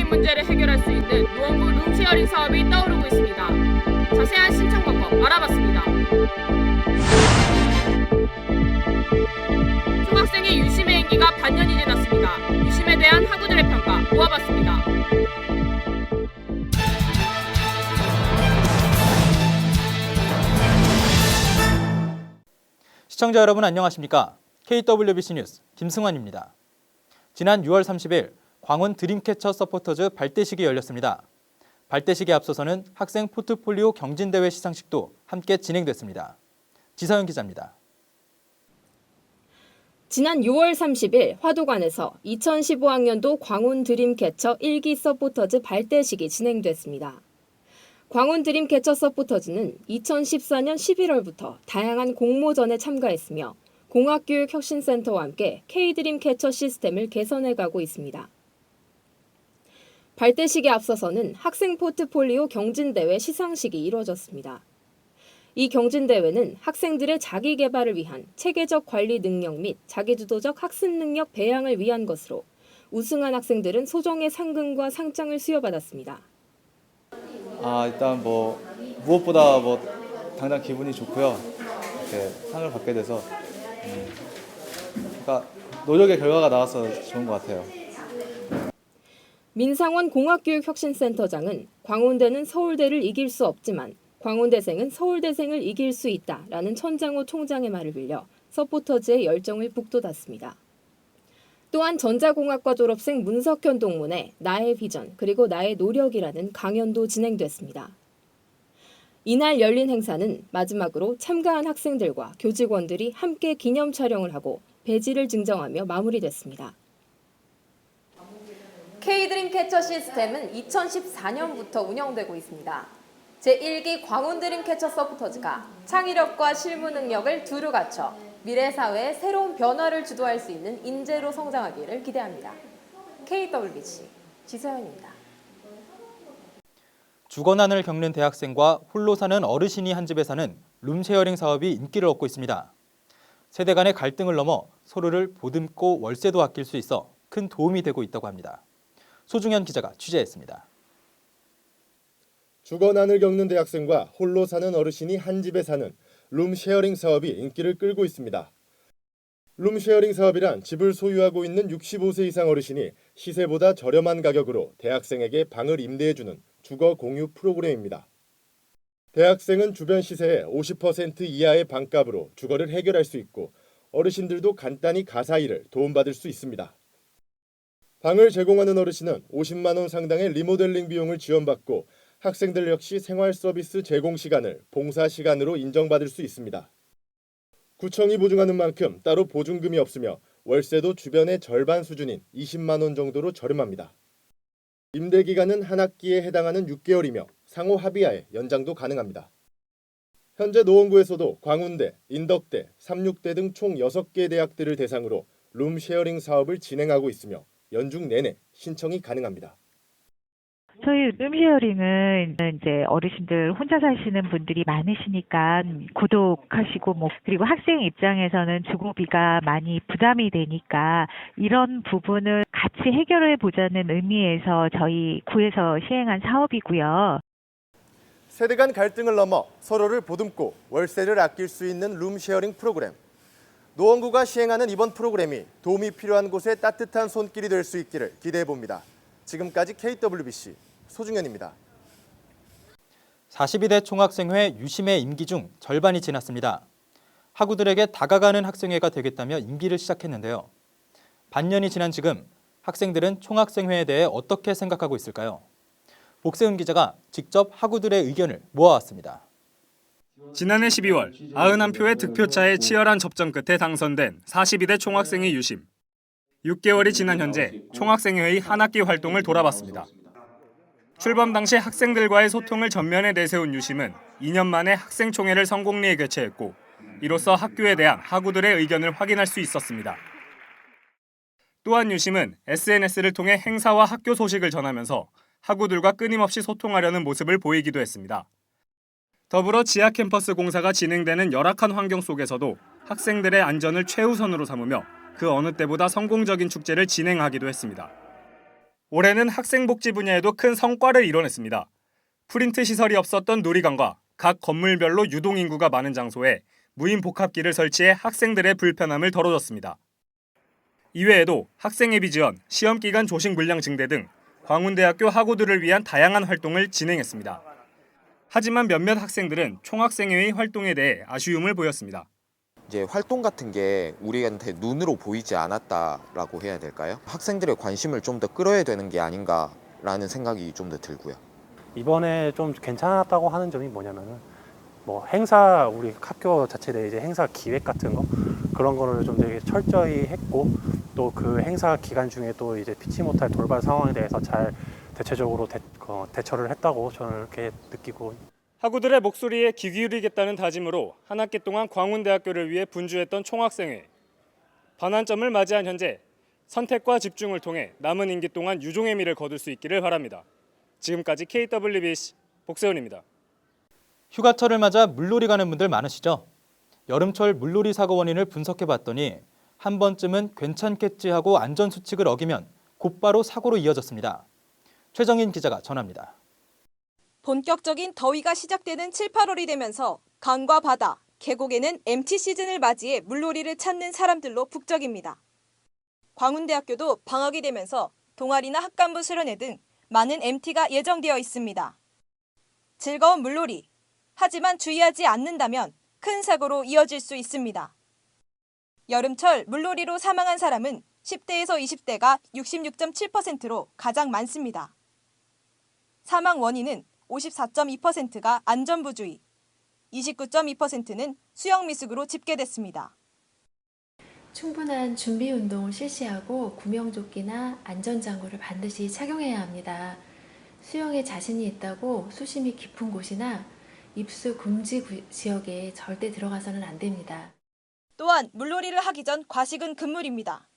모든 문제를 해결할 수 있는 노원구 룸쉐어링 사업이 떠오르고 있습니다. 자세한 신청 방법 알아봤습니다. 총학생의 유심의 임기가 반년이 지났습니다. 유심에 대한 학우들의 평가 모아봤습니다. 시청자 여러분 안녕하십니까? KWBC 뉴스 김승환입니다. 지난 6월 30일 광운 드림캐쳐 서포터즈 발대식이 열렸습니다. 발대식에 앞서서는 학생 포트폴리오 경진대회 시상식도 함께 진행됐습니다. 지서연 기자입니다. 지난 6월 30일 화도관에서 2015학년도 광운 드림캐쳐 1기 서포터즈 발대식이 진행됐습니다. 광운 드림캐쳐 서포터즈는 2014년 11월부터 다양한 공모전에 참가했으며 공학교육혁신센터와 함께 K드림캐쳐 시스템을 개선해가고 있습니다. 발대식에 앞서서는 학생 포트폴리오 경진대회 시상식이 이루어졌습니다. 이 경진대회는 학생들의 자기 개발을 위한 체계적 관리 능력 및 자기주도적 학습 능력 배양을 위한 것으로 우승한 학생들은 소정의 상금과 상장을 수여받았습니다. 일단 무엇보다 당장 기분이 좋고요. 이렇게 상을 받게 돼서 그러니까 노력의 결과가 나와서 좋은 것 같아요. 민상원 공학교육혁신센터장은 광운대는 서울대를 이길 수 없지만 광운대생은 서울대생을 이길 수 있다라는 천장호 총장의 말을 빌려 서포터즈의 열정을 북돋았습니다. 또한 전자공학과 졸업생 문석현 동문의 나의 비전 그리고 나의 노력이라는 강연도 진행됐습니다. 이날 열린 행사는 마지막으로 참가한 학생들과 교직원들이 함께 기념 촬영을 하고 배지를 증정하며 마무리됐습니다. K드림캐쳐 시스템은 2014년부터 운영되고 있습니다. 제1기 광운 드림캐쳐 서포터즈가 창의력과 실무 능력을 두루 갖춰 미래 사회의 새로운 변화를 주도할 수 있는 인재로 성장하기를 기대합니다. KWBC 지서연입니다. 주거난을 겪는 대학생과 홀로 사는 어르신이 한 집에 사는 룸쉐어링 사업이 인기를 얻고 있습니다. 세대 간의 갈등을 넘어 서로를 보듬고 월세도 아낄 수 있어 큰 도움이 되고 있다고 합니다. 소중현 기자가 취재했습니다. 주거난을 겪는 대학생과 홀로 사는 어르신이 한 집에 사는 룸쉐어링 사업이 인기를 끌고 있습니다. 룸쉐어링 사업이란 집을 소유하고 있는 65세 이상 어르신이 시세보다 저렴한 가격으로 대학생에게 방을 임대해주는 주거 공유 프로그램입니다. 대학생은 주변 시세의 50% 이하의 방값으로 주거를 해결할 수 있고 어르신들도 간단히 가사일을 도움받을 수 있습니다. 방을 제공하는 어르신은 50만 원 상당의 리모델링 비용을 지원받고 학생들 역시 생활 서비스 제공 시간을 봉사 시간으로 인정받을 수 있습니다. 구청이 보증하는 만큼 따로 보증금이 없으며 월세도 주변의 절반 수준인 20만 원 정도로 저렴합니다. 임대 기간은 한 학기에 해당하는 6개월이며 상호 합의하에 연장도 가능합니다. 현재 노원구에서도 광운대, 인덕대, 삼육대 등 총 6개 대학들을 대상으로 룸쉐어링 사업을 진행하고 있으며 연중 내내 신청이 가능합니다. 저희 룸쉐어링은 이제 어르신들 혼자 사시는 분들이 많으시니까 고독하시고 그리고 학생 입장에서는 주거비가 많이 부담이 되니까 이런 부분을 같이 해결해 보자는 의미에서 저희 구에서 시행한 사업이고요. 세대 간 갈등을 넘어 서로를 보듬고 월세를 아낄 수 있는 룸쉐어링 프로그램. 노원구가 시행하는 이번 프로그램이 도움이 필요한 곳에 따뜻한 손길이 될 수 있기를 기대해 봅니다. 지금까지 KWBC 소중현입니다. 42대 총학생회 유심의 임기 중 절반이 지났습니다. 학우들에게 다가가는 학생회가 되겠다며 임기를 시작했는데요. 반년이 지난 지금 학생들은 총학생회에 대해 어떻게 생각하고 있을까요? 복세훈 기자가 직접 학우들의 의견을 모아왔습니다. 지난해 12월 91표의 득표차에 치열한 접전 끝에 당선된 42대 총학생회 유심. 6개월이 지난 현재 총학생회의 한 학기 활동을 돌아봤습니다. 출범 당시 학생들과의 소통을 전면에 내세운 유심은 2년 만에 학생총회를 성공리에 개최했고 이로써 학교에 대한 학우들의 의견을 확인할 수 있었습니다. 또한 유심은 SNS를 통해 행사와 학교 소식을 전하면서 학우들과 끊임없이 소통하려는 모습을 보이기도 했습니다. 더불어 지하 캠퍼스 공사가 진행되는 열악한 환경 속에서도 학생들의 안전을 최우선으로 삼으며 그 어느 때보다 성공적인 축제를 진행하기도 했습니다. 올해는 학생복지 분야에도 큰 성과를 이뤄냈습니다. 프린트 시설이 없었던 놀이관과 각 건물별로 유동인구가 많은 장소에 무인 복합기를 설치해 학생들의 불편함을 덜어줬습니다. 이외에도 학생회비 지원, 시험기간 조식 물량 증대 등 광운대학교 학우들을 위한 다양한 활동을 진행했습니다. 하지만 몇몇 학생들은 총학생회의 활동에 대해 아쉬움을 보였습니다. 이제 활동 같은 게 우리한테 눈으로 보이지 않았다라고 해야 될까요? 학생들의 관심을 좀 더 끌어야 되는 게 아닌가라는 생각이 좀 더 들고요. 이번에 좀 괜찮았다고 하는 점이 뭐냐면은 뭐 행사 우리 학교 자체 내 이제 행사 기획 같은 거 그런 거를 좀 되게 철저히 했고 또 그 행사 기간 중에 또 이제 피치 못할 돌발 상황에 대해서 잘 대체적으로 대처를 했다고 저는 이렇게 느끼고. 학우들의 목소리에 귀 기울이겠다는 다짐으로 한 학기 동안 광운대학교를 위해 분주했던 총학생회. 반환점을 맞이한 현재 선택과 집중을 통해 남은 임기 동안 유종의 미를 거둘 수 있기를 바랍니다. 지금까지 KWBC 복세훈입니다. 휴가철을 맞아 물놀이 가는 분들 많으시죠? 여름철 물놀이 사고 원인을 분석해봤더니 한 번쯤은 괜찮겠지 하고 안전수칙을 어기면 곧바로 사고로 이어졌습니다. 최정인 기자가 전합니다. 본격적인 더위가 시작되는 7, 8월이 되면서 강과 바다, 계곡에는 MT 시즌을 맞이해 물놀이를 찾는 사람들로 북적입니다. 광운대학교도 방학이 되면서 동아리나 학간부 수련회 등 많은 MT가 예정되어 있습니다. 즐거운 물놀이, 하지만 주의하지 않는다면 큰 사고로 이어질 수 있습니다. 여름철 물놀이로 사망한 사람은 10대에서 20대가 66.7%로 가장 많습니다. 사망 원인은 54.2%가 안전부주의, 29.2%는 수영 미숙으로 집계됐습니다. 충분한 준비 운동을 실시하고 구명조끼나 안전장구를 반드시 착용해야 합니다. 수영에 자신이 있다고 수심이 깊은 곳이나 입수 금지 지역에 절대 들어가서는 안 됩니다. 또한 물놀이를 하기 전 과식은 금물입니다.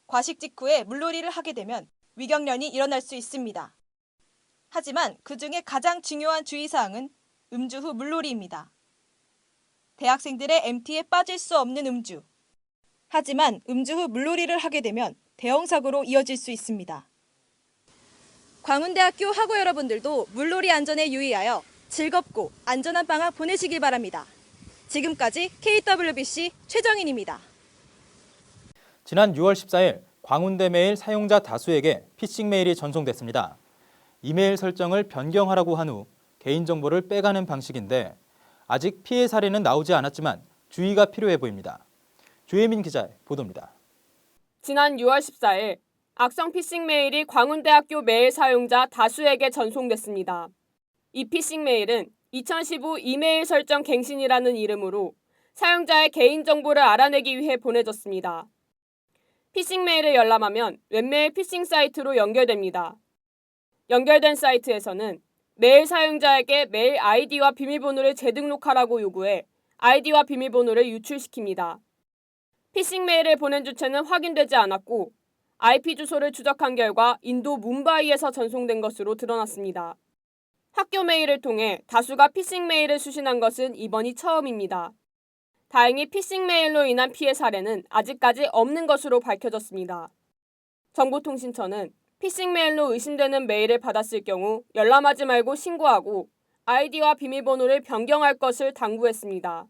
과식 직후에 물놀이를 하게 되면 위경련이 일어날 수 있습니다. 하지만 그중에 가장 중요한 주의사항은 음주 후 물놀이입니다. 대학생들의 MT에 빠질 수 없는 음주. 하지만 음주 후 물놀이를 하게 되면 대형 사고로 이어질 수 있습니다. 광운대학교 학우 여러분들도 물놀이 안전에 유의하여 즐겁고 안전한 방학 보내시길 바랍니다. 지금까지 KWBC 최정인입니다. 지난 6월 14일 광운대 메일 사용자 다수에게 피싱 메일이 전송됐습니다. 이메일 설정을 변경하라고 한 후 개인정보를 빼가는 방식인데 아직 피해 사례는 나오지 않았지만 주의가 필요해 보입니다. 조혜민 기자의 보도입니다. 지난 6월 14일 악성 피싱 메일이 광운대학교 메일 사용자 다수에게 전송됐습니다. 이 피싱 메일은 2015 이메일 설정 갱신이라는 이름으로 사용자의 개인정보를 알아내기 위해 보내졌습니다. 피싱 메일을 열람하면 웹메일 피싱 사이트로 연결됩니다. 연결된 사이트에서는 메일 사용자에게 메일 아이디와 비밀번호를 재등록하라고 요구해 아이디와 비밀번호를 유출시킵니다. 피싱 메일을 보낸 주체는 확인되지 않았고 IP 주소를 추적한 결과 인도 뭄바이에서 전송된 것으로 드러났습니다. 학교 메일을 통해 다수가 피싱 메일을 수신한 것은 이번이 처음입니다. 다행히 피싱 메일로 인한 피해 사례는 아직까지 없는 것으로 밝혀졌습니다. 정보통신처는 피싱 메일로 의심되는 메일을 받았을 경우 열람하지 말고 신고하고 아이디와 비밀번호를 변경할 것을 당부했습니다.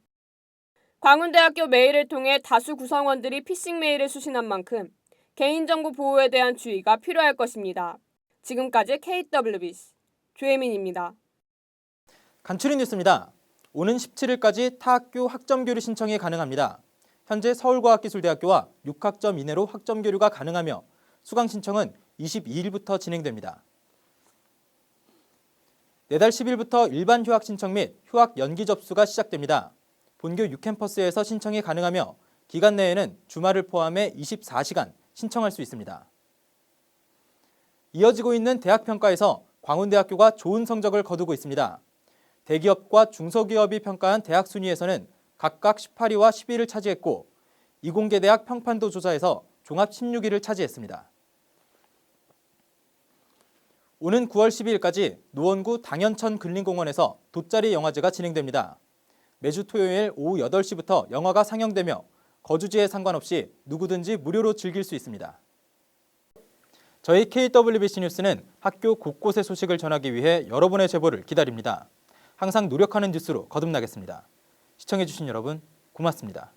광운대학교 메일을 통해 다수 구성원들이 피싱 메일을 수신한 만큼 개인정보 보호에 대한 주의가 필요할 것입니다. 지금까지 KWBC 조혜민입니다. 간추린 뉴스입니다. 오는 17일까지 타학교 학점교류 신청이 가능합니다. 현재 서울과학기술대학교와 6학점 이내로 학점교류가 가능하며 수강 신청은 22일부터 진행됩니다. 내달 10일부터 일반 휴학 신청 및 휴학 연기 접수가 시작됩니다. 본교 6캠퍼스에서 신청이 가능하며 기간 내에는 주말을 포함해 24시간 신청할 수 있습니다. 이어지고 있는 대학평가에서 광운대학교가 좋은 성적을 거두고 있습니다. 대기업과 중소기업이 평가한 대학 순위에서는 각각 18위와 10위를 차지했고 이공계대학 평판도 조사에서 종합 16위를 차지했습니다. 오는 9월 12일까지 노원구 당연천 근린공원에서 돗자리 영화제가 진행됩니다. 매주 토요일 오후 8시부터 영화가 상영되며 거주지에 상관없이 누구든지 무료로 즐길 수 있습니다. 저희 KWBC 뉴스는 학교 곳곳의 소식을 전하기 위해 여러분의 제보를 기다립니다. 항상 노력하는 뉴스로 거듭나겠습니다. 시청해주신 여러분 고맙습니다.